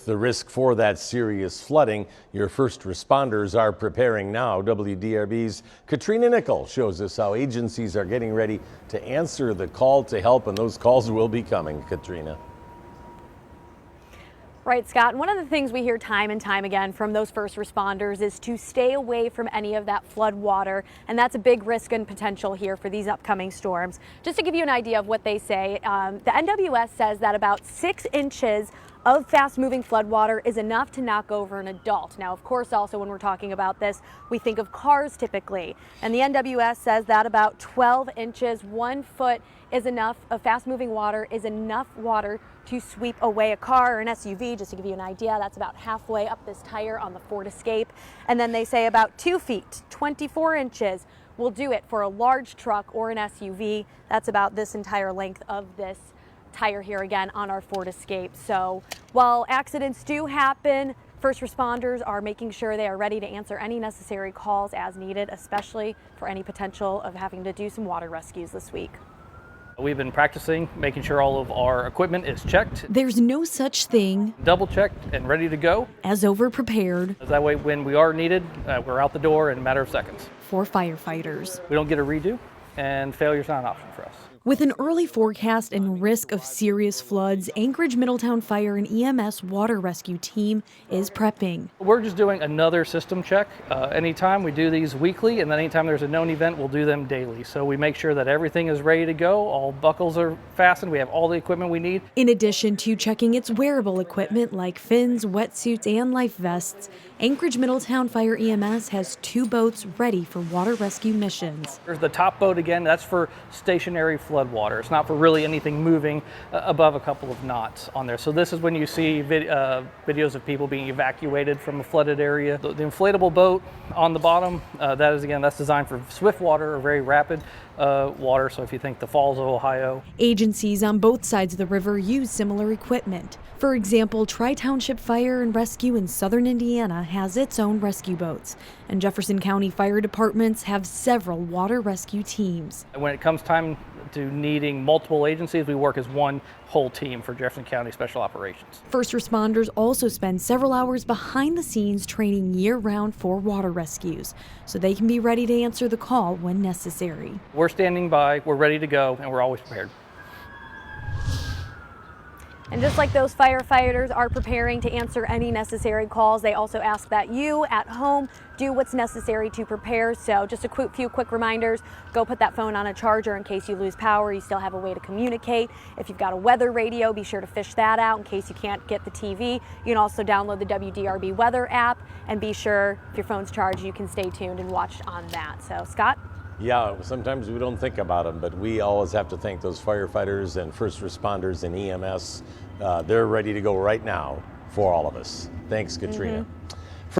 With the risk for that serious flooding, your first responders are preparing now. WDRB's Katrina Nickel shows us how agencies are getting ready to answer the call to help, and those calls will be coming. Katrina. Right, Scott. One of the things we hear time and time again from those first responders is to stay away from any of that flood water, and that's a big risk and potential here for these upcoming storms. Just to give you an idea of what they say, the NWS says that about 6 inches of fast-moving floodwater is enough to knock over an adult. Now, of course, also when we're talking about this, we think of cars typically, and the NWS says that about 12 inches, 1 foot is enough of fast-moving water is enough water to sweep away a car or an SUV. Just to give you an idea, that's about halfway up this tire on the Ford Escape. And then they say about 2 feet, 24 inches, will do it for a large truck or an SUV. That's about this entire length of this tire here again on our Ford Escape. So while accidents do happen, first responders are making sure they are ready to answer any necessary calls as needed, especially for any potential of having to do some water rescues this week. We've been practicing making sure all of our equipment is checked. There's no such thing double checked and ready to go as over-prepared. That way when we are needed, we're out the door in a matter of seconds. For firefighters. We don't get a redo, and failure's not an option for us. With an early forecast and risk of serious floods, Anchorage Middletown Fire and EMS water rescue team is prepping. We're just doing another system check. Anytime we do these weekly, and then anytime there's a known event, we'll do them daily. So we make sure that everything is ready to go, all buckles are fastened, we have all the equipment we need. In addition to checking its wearable equipment like fins, wetsuits, and life vests, Anchorage Middletown Fire EMS has 2 boats ready for water rescue missions. There's the top boat again, that's for stationary flood water. It's not for really anything moving above a couple of knots on there. So this is when you see videos of people being evacuated from a flooded area. The inflatable boat on the bottom, that's designed for swift water or very rapid water. So if you think the Falls of Ohio. Agencies on both sides of the river use similar equipment. For example, Tri-Township Fire and Rescue in southern Indiana has its own rescue boats, and Jefferson County fire departments have several water rescue teams. When it comes time to needing multiple agencies, we work as one whole team for Jefferson County Special Operations. First responders also spend several hours behind the scenes training year-round for water rescues, so they can be ready to answer the call when necessary. We're standing by, we're ready to go, and we're always prepared. And just like those firefighters are preparing to answer any necessary calls, they also ask that you at home do what's necessary to prepare. So just a few quick reminders: go put that phone on a charger in case you lose power. You still have a way to communicate. If you've got a weather radio, be sure to fish that out in case you can't get the TV. You can also download the WDRB weather app, and be sure if your phone's charged, you can stay tuned and watch on that. So Scott? Yeah, sometimes we don't think about them, but we always have to thank those firefighters and first responders and EMS. They're ready to go right now for all of us. Thanks, Katrina.